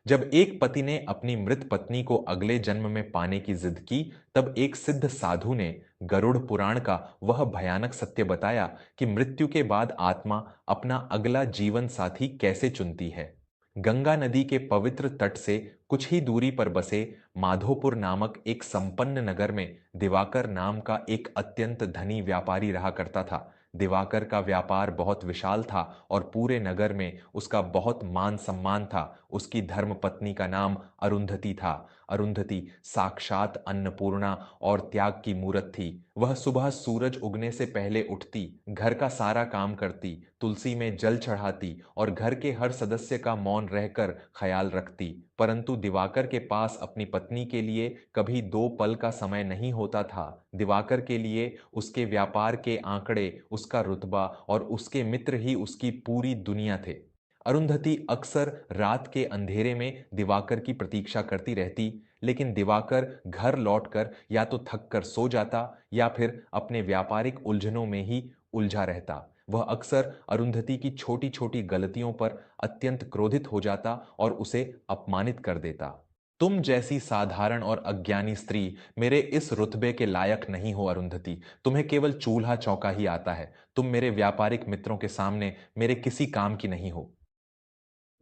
जब एक पति ने अपनी मृत पत्नी को अगले जन्म में पाने की जिद की, तब एक सिद्ध साधु ने गरुड़ पुराण का वह भयानक सत्य बताया कि मृत्यु के बाद आत्मा अपना अगला जीवन साथी कैसे चुनती है। गंगा नदी के पवित्र तट से कुछ ही दूरी पर बसे माधोपुर नामक एक संपन्न नगर में दिवाकर नाम का एक अत्यंत धनी व्यापारी रहा करता था। दिवाकर का व्यापार बहुत विशाल था और पूरे नगर में उसका बहुत मान सम्मान था। उसकी धर्मपत्नी का नाम अरुंधति था। अरुंधति साक्षात अन्नपूर्णा और त्याग की मूरत थी। वह सुबह सूरज उगने से पहले उठती, घर का सारा काम करती, तुलसी में जल चढ़ाती और घर के हर सदस्य का मौन रहकर ख्याल रखती। परंतु दिवाकर के पास अपनी पत्नी के लिए कभी दो पल का समय नहीं होता था। दिवाकर के लिए उसके व्यापार के आंकड़े, उसका रुतबा और उसके मित्र ही उसकी पूरी दुनिया थे। अरुंधति अक्सर रात के अंधेरे में दिवाकर की प्रतीक्षा करती रहती, लेकिन दिवाकर घर लौटकर या तो थक कर सो जाता या फिर अपने व्यापारिक उलझनों में ही उलझा रहता। वह अक्सर अरुंधति की छोटी छोटी गलतियों पर अत्यंत क्रोधित हो जाता और उसे अपमानित कर देता। तुम जैसी साधारण और अज्ञानी स्त्री मेरे इस रुतबे के लायक नहीं हो अरुंधति। तुम्हें केवल चूल्हा चौका ही आता है। तुम मेरे व्यापारिक मित्रों के सामने मेरे किसी काम की नहीं हो।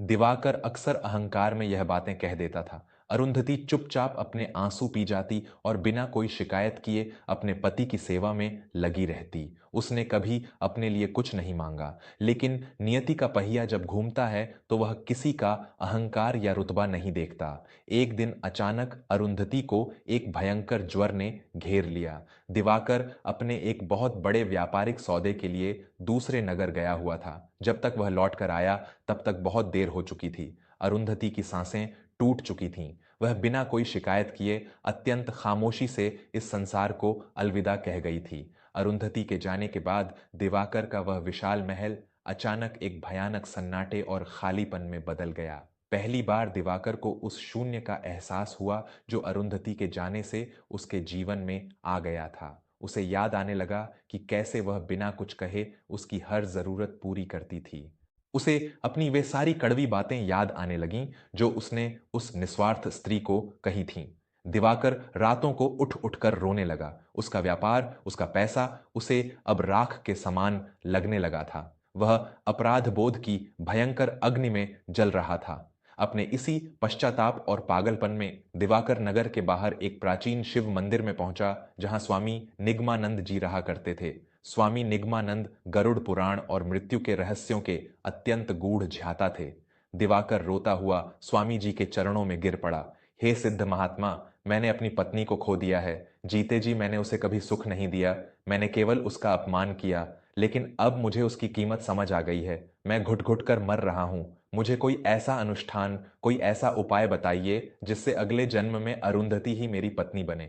दिवाकर अक्सर अहंकार में यह बातें कह देता था। अरुंधति चुपचाप अपने आंसू पी जाती और बिना कोई शिकायत किए अपने पति की सेवा में लगी रहती। उसने कभी अपने लिए कुछ नहीं मांगा, लेकिन नियति का पहिया जब घूमता है तो वह किसी का अहंकार या रुतबा नहीं देखता। एक दिन अचानक अरुंधति को एक भयंकर ज्वर ने घेर लिया। दिवाकर अपने एक बहुत बड़े व्यापारिक सौदे के लिए दूसरे नगर गया हुआ था। जब तक वह लौट कर आया तब तक बहुत देर हो चुकी थी। अरुंधति की सांसें टूट चुकी थीं। वह बिना कोई शिकायत किए अत्यंत खामोशी से इस संसार को अलविदा कह गई थी। अरुंधति के जाने के बाद दिवाकर का वह विशाल महल अचानक एक भयानक सन्नाटे और खालीपन में बदल गया। पहली बार दिवाकर को उस शून्य का एहसास हुआ जो अरुंधति के जाने से उसके जीवन में आ गया था। उसे याद आने लगा कि कैसे वह बिना कुछ कहे उसकी हर जरूरत पूरी करती थी। उसे अपनी वे सारी कड़वी बातें याद आने लगीं जो उसने उस निस्वार्थ स्त्री को कही थीं। दिवाकर रातों को उठ उठकर रोने लगा। उसका व्यापार, उसका पैसा उसे अब राख के समान लगने लगा था। वह अपराध बोध की भयंकर अग्नि में जल रहा था। अपने इसी पश्चाताप और पागलपन में दिवाकर नगर के बाहर एक प्राचीन शिव मंदिर में पहुंचा जहां स्वामी निगमानंद जी रहा करते थे। स्वामी निगमानंद गरुड़ पुराण और मृत्यु के रहस्यों के अत्यंत गूढ़ ज्ञाता थे। दिवाकर रोता हुआ स्वामी जी के चरणों में गिर पड़ा। हे सिद्ध महात्मा, मैंने अपनी पत्नी को खो दिया है। जीते जी मैंने उसे कभी सुख नहीं दिया। मैंने केवल उसका अपमान किया, लेकिन अब मुझे उसकी कीमत समझ आ गई है। मैं घुट घुट कर मर रहा हूं। मुझे कोई ऐसा अनुष्ठान, कोई ऐसा उपाय बताइए जिससे अगले जन्म में अरुंधति ही मेरी पत्नी बने।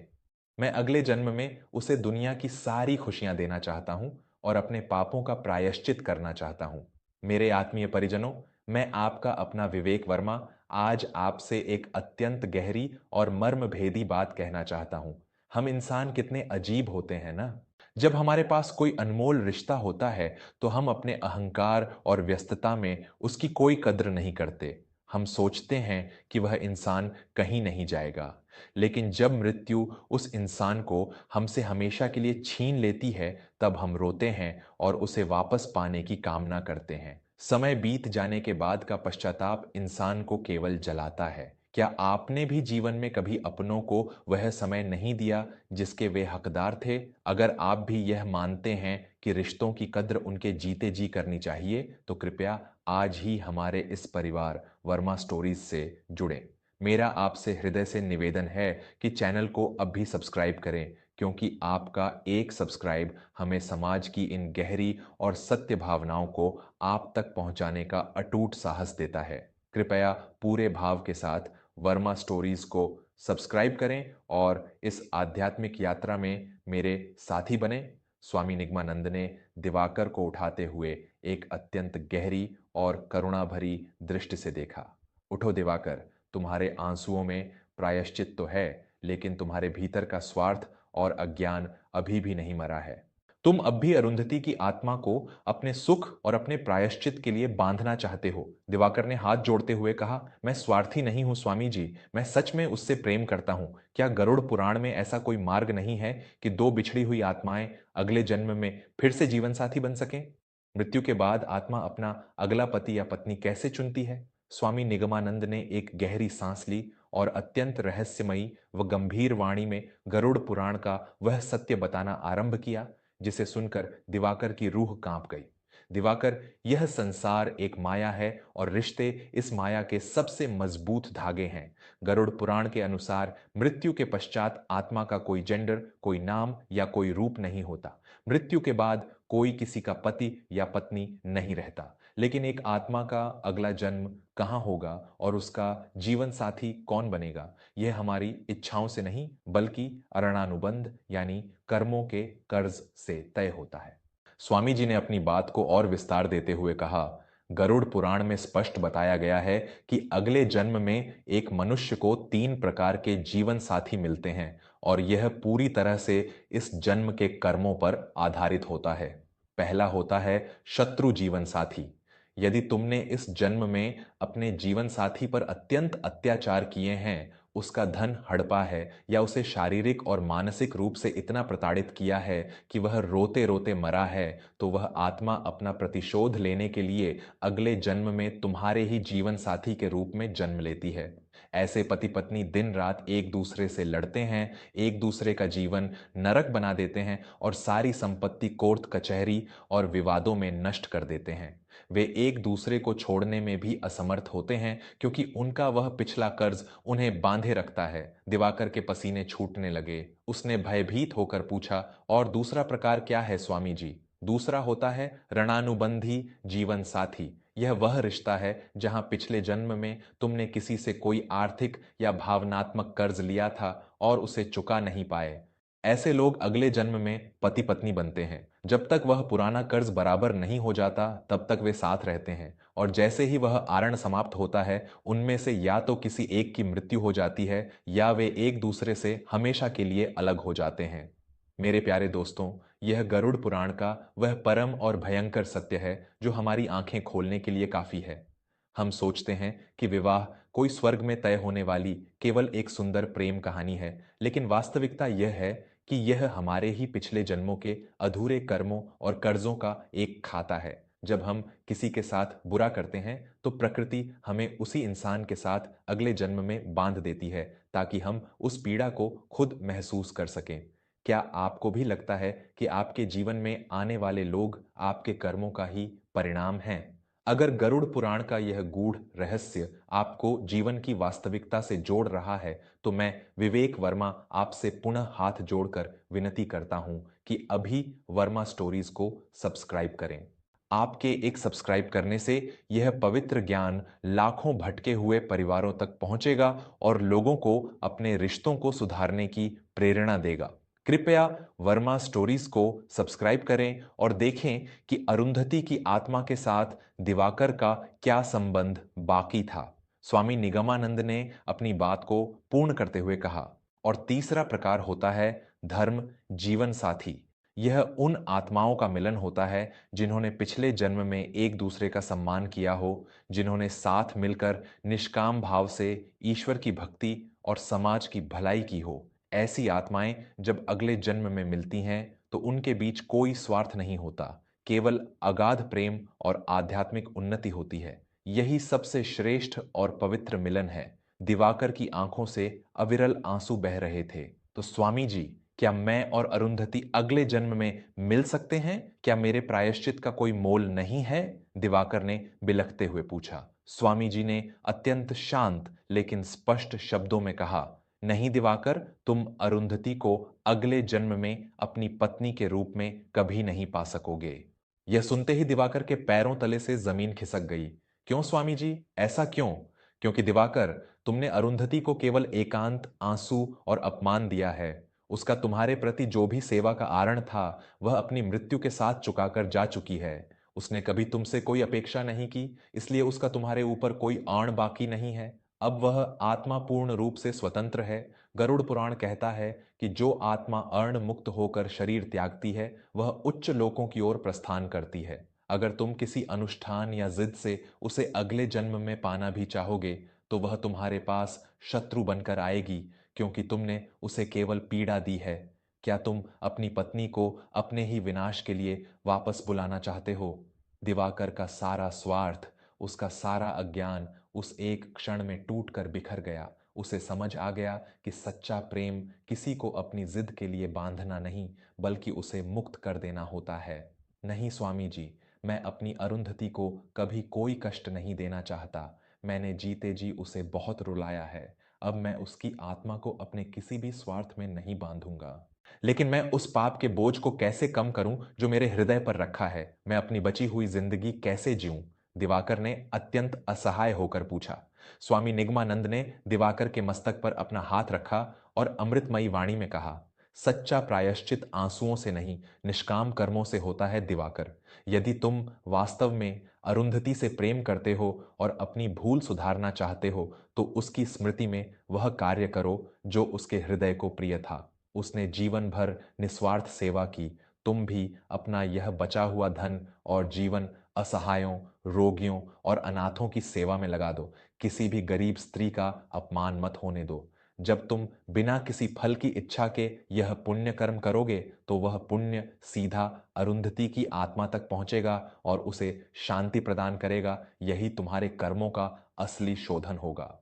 मैं अगले जन्म में उसे दुनिया की सारी खुशियां देना चाहता हूं और अपने पापों का प्रायश्चित करना चाहता हूं। मेरे आत्मीय परिजनों, मैं आपका अपना विवेक वर्मा आज आपसे एक अत्यंत गहरी और मर्मभेदी बात कहना चाहता हूं। हम इंसान कितने अजीब होते हैं ना। जब हमारे पास कोई अनमोल रिश्ता होता है तो हम अपने अहंकार और व्यस्तता में उसकी कोई कद्र नहीं करते। हम सोचते हैं कि वह इंसान कहीं नहीं जाएगा, लेकिन जब मृत्यु उस इंसान को हमसे हमेशा के लिए छीन लेती है तब हम रोते हैं और उसे वापस पाने की कामना करते हैं। समय बीत जाने के बाद का पश्चाताप इंसान को केवल जलाता है। क्या आपने भी जीवन में कभी अपनों को वह समय नहीं दिया जिसके वे हकदार थे? अगर आप भी यह मानते हैं कि रिश्तों की कद्र उनके जीते जी करनी चाहिए, तो कृपया आज ही हमारे इस परिवार वर्मा स्टोरीज से जुड़ें। मेरा आपसे हृदय से निवेदन है कि चैनल को अब भी सब्सक्राइब करें, क्योंकि आपका एक सब्सक्राइब हमें समाज की इन गहरी और सत्य भावनाओं को आप तक पहुंचाने का अटूट साहस देता है। कृपया पूरे भाव के साथ वर्मा स्टोरीज को सब्सक्राइब करें और इस आध्यात्मिक यात्रा में मेरे साथी बने। स्वामी निगमानंद ने दिवाकर को उठाते हुए एक अत्यंत गहरी और करुणा भरी दृष्टि से देखा। उठो दिवाकर, तुम्हारे आंसुओं में प्रायश्चित तो है, लेकिन तुम्हारे भीतर का स्वार्थ और अज्ञान अभी भी नहीं मरा है। तुम अब भी अरुंधति की आत्मा को अपने सुख और अपने प्रायश्चित के लिए बांधना चाहते हो। दिवाकर ने हाथ जोड़ते हुए कहा, मैं स्वार्थी नहीं हूं स्वामी जी, मैं सच में उससे प्रेम करता हूं। क्या गरुड़ पुराण में ऐसा कोई मार्ग नहीं है कि दो बिछड़ी हुई आत्माएं अगले जन्म में फिर से जीवन साथी बन सकें? मृत्यु के बाद आत्मा अपना अगला पति या पत्नी कैसे चुनती है? स्वामी निगमानंद ने एक गहरी सांस ली और अत्यंत रहस्यमयी व गंभीर वाणी में गरुड़ पुराण का वह सत्य बताना आरंभ किया, जिसे सुनकर दिवाकर की रूह कांप गई। दिवाकर, यह संसार एक माया है और रिश्ते इस माया के सबसे मजबूत धागे हैं। गरुड़ पुराण के अनुसार मृत्यु के पश्चात आत्मा का कोई जेंडर, कोई नाम या कोई रूप नहीं होता। मृत्यु के बाद कोई किसी का पति या पत्नी नहीं रहता, लेकिन एक आत्मा का अगला जन्म कहाँ होगा और उसका जीवन साथी कौन बनेगा, यह हमारी इच्छाओं से नहीं बल्कि अरणानुबंध यानी कर्मों के कर्ज से तय होता है। स्वामी जी ने अपनी बात को और विस्तार देते हुए कहा, गरुड़ पुराण में स्पष्ट बताया गया है कि अगले जन्म में एक मनुष्य को 3 प्रकार के जीवन साथी मिलते हैं और यह पूरी तरह से इस जन्म के कर्मों पर आधारित होता है। पहला होता है शत्रु जीवन साथी। यदि तुमने इस जन्म में अपने जीवन साथी पर अत्यंत अत्याचार किए हैं, उसका धन हड़पा है या उसे शारीरिक और मानसिक रूप से इतना प्रताड़ित किया है कि वह रोते रोते मरा है, तो वह आत्मा अपना प्रतिशोध लेने के लिए अगले जन्म में तुम्हारे ही जीवन साथी के रूप में जन्म लेती है। ऐसे पति पत्नी दिन रात एक दूसरे से लड़ते हैं, एक दूसरे का जीवन नरक बना देते हैं और सारी संपत्ति कोर्ट कचहरी और विवादों में नष्ट कर देते हैं। वे एक दूसरे को छोड़ने में भी असमर्थ होते हैं क्योंकि उनका वह पिछला कर्ज उन्हें बांधे रखता है। दिवाकर के पसीने छूटने लगे। उसने भयभीत होकर पूछा, और दूसरा प्रकार क्या है स्वामी जी? दूसरा होता है ऋणानुबंधी जीवन साथी। यह वह रिश्ता है जहां पिछले जन्म में तुमने किसी से कोई आर्थिक या भावनात्मक कर्ज लिया था और उसे चुका नहीं पाए। ऐसे लोग अगले जन्म में पति पत्नी बनते हैं। जब तक वह पुराना कर्ज बराबर नहीं हो जाता, तब तक वे साथ रहते हैं, और जैसे ही वह आरण समाप्त होता है, उनमें से या तो किसी एक की मृत्यु हो जाती है या वे एक दूसरे से हमेशा के लिए अलग हो जाते हैं। मेरे प्यारे दोस्तों, यह गरुड़ पुराण का वह परम और भयंकर सत्य है जो हमारी आंखें खोलने के लिए काफी है। हम सोचते हैं कि विवाह कोई स्वर्ग में तय होने वाली केवल एक सुंदर प्रेम कहानी है, लेकिन वास्तविकता यह है कि यह हमारे ही पिछले जन्मों के अधूरे कर्मों और कर्जों का एक खाता है। जब हम किसी के साथ बुरा करते हैं, तो प्रकृति हमें उसी इंसान के साथ अगले जन्म में बांध देती है, ताकि हम उस पीड़ा को खुद महसूस कर सकें। क्या आपको भी लगता है कि आपके जीवन में आने वाले लोग आपके कर्मों का ही परिणाम हैं? अगर गरुड़ पुराण का यह गूढ़ रहस्य आपको जीवन की वास्तविकता से जोड़ रहा है, तो मैं विवेक वर्मा आपसे पुनः हाथ जोड़कर विनती करता हूं कि अभी वर्मा स्टोरीज को सब्सक्राइब करें। आपके एक सब्सक्राइब करने से यह पवित्र ज्ञान लाखों भटके हुए परिवारों तक पहुंचेगा और लोगों को अपने रिश्तों को सुधारने की प्रेरणा देगा। कृपया वर्मा स्टोरीज को सब्सक्राइब करें और देखें कि अरुंधति की आत्मा के साथ दिवाकर का क्या संबंध बाकी था। स्वामी निगमानंद ने अपनी बात को पूर्ण करते हुए कहा, और तीसरा प्रकार होता है धर्म जीवन साथी। यह उन आत्माओं का मिलन होता है जिन्होंने पिछले जन्म में एक दूसरे का सम्मान किया हो, जिन्होंने साथ मिलकर निष्काम भाव से ईश्वर की भक्ति और समाज की भलाई की हो। ऐसी आत्माएं जब अगले जन्म में मिलती हैं, तो उनके बीच कोई स्वार्थ नहीं होता, केवल अगाध प्रेम और आध्यात्मिक उन्नति होती है। यही सबसे श्रेष्ठ और पवित्र मिलन है। दिवाकर की आंखों से अविरल आंसू बह रहे थे। तो स्वामी जी, क्या मैं और अरुंधति अगले जन्म में मिल सकते हैं? क्या मेरे प्रायश्चित का कोई मोल नहीं है? दिवाकर ने बिलखते हुए पूछा। स्वामी जी ने अत्यंत शांत लेकिन स्पष्ट शब्दों में कहा, नहीं दिवाकर, तुम अरुंधति को अगले जन्म में अपनी पत्नी के रूप में कभी नहीं पा सकोगे। यह सुनते ही दिवाकर के पैरों तले से जमीन खिसक गई। क्यों स्वामी जी, ऐसा क्यों? क्योंकि दिवाकर, तुमने अरुंधति को केवल एकांत, आंसू और अपमान दिया है। उसका तुम्हारे प्रति जो भी सेवा का आरण था, वह अपनी मृत्यु के साथ चुकाकर जा चुकी है। उसने कभी तुमसे कोई अपेक्षा नहीं की, इसलिए उसका तुम्हारे ऊपर कोई आण बाकी नहीं है। अब वह आत्मा पूर्ण रूप से स्वतंत्र है। गरुड़ पुराण कहता है कि जो आत्मा अर्ण मुक्त होकर शरीर त्यागती है वह उच्च लोकों की ओर प्रस्थान करती है। अगर तुम किसी अनुष्ठान या जिद से उसे अगले जन्म में पाना भी चाहोगे तो वह तुम्हारे पास शत्रु बनकर आएगी, क्योंकि तुमने उसे केवल पीड़ा दी है। क्या तुम अपनी पत्नी को अपने ही विनाश के लिए वापस बुलाना चाहते हो? दिवाकर का सारा स्वार्थ, उसका सारा अज्ञान उस एक क्षण में टूट कर बिखर गया। उसे समझ आ गया कि सच्चा प्रेम किसी को अपनी जिद के लिए बांधना नहीं, बल्कि उसे मुक्त कर देना होता है। नहीं स्वामी जी, मैं अपनी अरुंधति को कभी कोई कष्ट नहीं देना चाहता। मैंने जीते जी उसे बहुत रुलाया है। अब मैं उसकी आत्मा को अपने किसी भी स्वार्थ में नहीं बांधूंगा। लेकिन मैं उस पाप के बोझ को कैसे कम करूं जो मेरे हृदय पर रखा है? मैं अपनी बची हुई जिंदगी कैसे जीऊं? दिवाकर ने अत्यंत असहाय होकर पूछा। स्वामी निगमानंद ने दिवाकर के मस्तक पर अपना हाथ रखा और अमृतमयी वाणी में कहा, सच्चा प्रायश्चित आंसुओं से नहीं, निष्काम कर्मों से होता है दिवाकर। यदि तुम वास्तव में अरुंधति से प्रेम करते हो और अपनी भूल सुधारना चाहते हो तो उसकी स्मृति में वह कार्य करो जो उसके हृदय को प्रिय था। उसने जीवन भर निस्वार्थ सेवा की। तुम भी अपना यह बचा हुआ धन और जीवन असहायों, रोगियों और अनाथों की सेवा में लगा दो। किसी भी गरीब स्त्री का अपमान मत होने दो। जब तुम बिना किसी फल की इच्छा के यह पुण्य कर्म करोगे तो वह पुण्य सीधा अरुंधति की आत्मा तक पहुंचेगा और उसे शांति प्रदान करेगा। यही तुम्हारे कर्मों का असली शोधन होगा।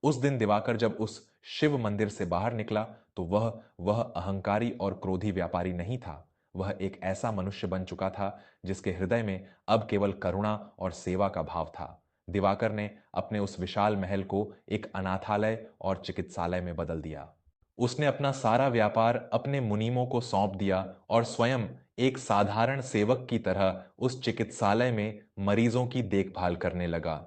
उस दिन दिवाकर जब उस शिव मंदिर से बाहर निकला तो वह अहंकारी और क्रोधी व्यापारी नहीं था। वह एक ऐसा मनुष्य बन चुका था जिसके हृदय में अब केवल करुणा और सेवा का भाव था। दिवाकर ने अपने उस विशाल महल को एक अनाथालय और चिकित्सालय में बदल दिया। उसने अपना सारा व्यापार अपने मुनीमों को सौंप दिया और स्वयं एक साधारण सेवक की तरह उस चिकित्सालय में मरीजों की देखभाल करने लगा।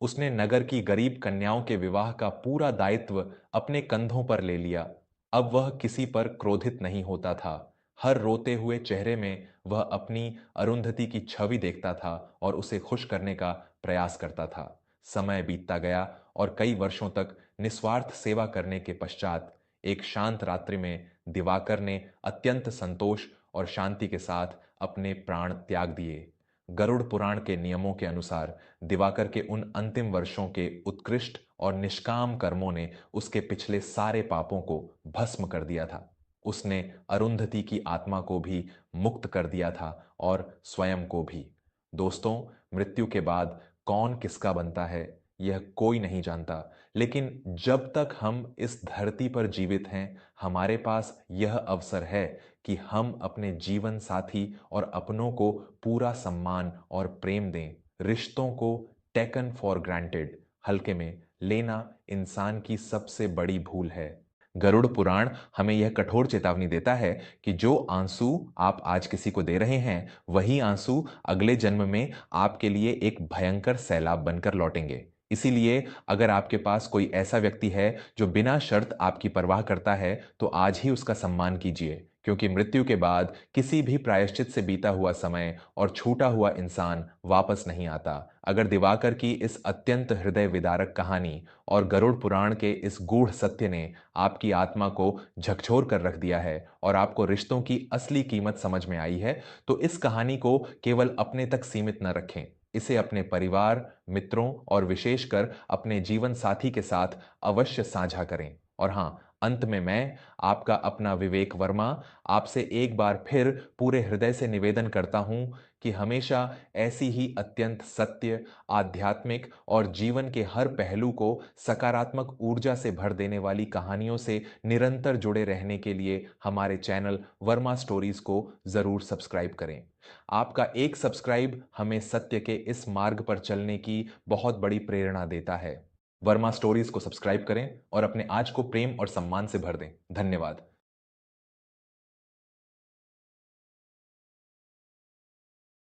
उसने नगर की गरीब कन्याओं के विवाह का पूरा दायित्व अपने कंधों पर ले लिया। अब वह किसी पर क्रोधित नहीं होता था। हर रोते हुए चेहरे में वह अपनी अरुंधति की छवि देखता था और उसे खुश करने का प्रयास करता था। समय बीतता गया और कई वर्षों तक निस्वार्थ सेवा करने के पश्चात एक शांत रात्रि में दिवाकर ने अत्यंत संतोष और शांति के साथ अपने प्राण त्याग दिए। गरुड़ पुराण के नियमों के अनुसार दिवाकर के उन अंतिम वर्षों के उत्कृष्ट और निष्काम कर्मों ने उसके पिछले सारे पापों को भस्म कर दिया था। उसने अरुंधति की आत्मा को भी मुक्त कर दिया था और स्वयं को भी। दोस्तों, मृत्यु के बाद कौन किसका बनता है यह कोई नहीं जानता, लेकिन जब तक हम इस धरती पर जीवित हैं हमारे पास यह अवसर है कि हम अपने जीवन साथी और अपनों को पूरा सम्मान और प्रेम दें। रिश्तों को टेकन फॉर ग्रांटेड हल्के में लेना इंसान की सबसे बड़ी भूल है। गरुड़ पुराण हमें यह कठोर चेतावनी देता है कि जो आंसू आप आज किसी को दे रहे हैं वही आंसू अगले जन्म में आपके लिए एक भयंकर सैलाब बनकर लौटेंगे। इसीलिए अगर आपके पास कोई ऐसा व्यक्ति है जो बिना शर्त आपकी परवाह करता है तो आज ही उसका सम्मान कीजिए, क्योंकि मृत्यु के बाद किसी भी प्रायश्चित से बीता हुआ समय और छूटा हुआ इंसान वापस नहीं आता। अगर दिवाकर की इस अत्यंत हृदय विदारक कहानी और गरुड़ पुराण के इस गूढ़ सत्य ने आपकी आत्मा को झकझोर कर रख दिया है और आपको रिश्तों की असली कीमत समझ में आई है, तो इस कहानी को केवल अपने तक सीमित न रखें। इसे अपने परिवार, मित्रों और विशेषकर अपने जीवन साथी के साथ अवश्य साझा करें। और हाँ, अंत में मैं आपका अपना विवेक वर्मा आपसे एक बार फिर पूरे हृदय से निवेदन करता हूं कि हमेशा ऐसी ही अत्यंत सत्य, आध्यात्मिक और जीवन के हर पहलू को सकारात्मक ऊर्जा से भर देने वाली कहानियों से निरंतर जुड़े रहने के लिए हमारे चैनल वर्मा स्टोरीज को जरूर सब्सक्राइब करें। आपका एक सब्सक्राइब हमें सत्य के इस मार्ग पर चलने की बहुत बड़ी प्रेरणा देता है। वर्मा स्टोरीज को सब्सक्राइब करें और अपने आज को प्रेम और सम्मान से भर दें। धन्यवाद।